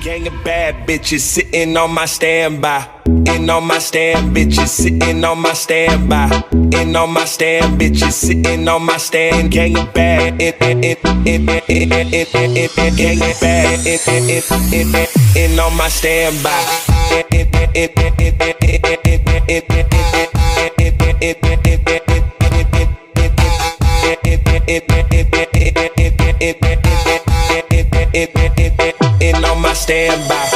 Gang of bad bitches sitting on my standby. In on my stand, bitches sitting on my standby. In on my stand, bitches sitting on my stand. Gang of bad, gang of bad, in on my standby. In on my standby.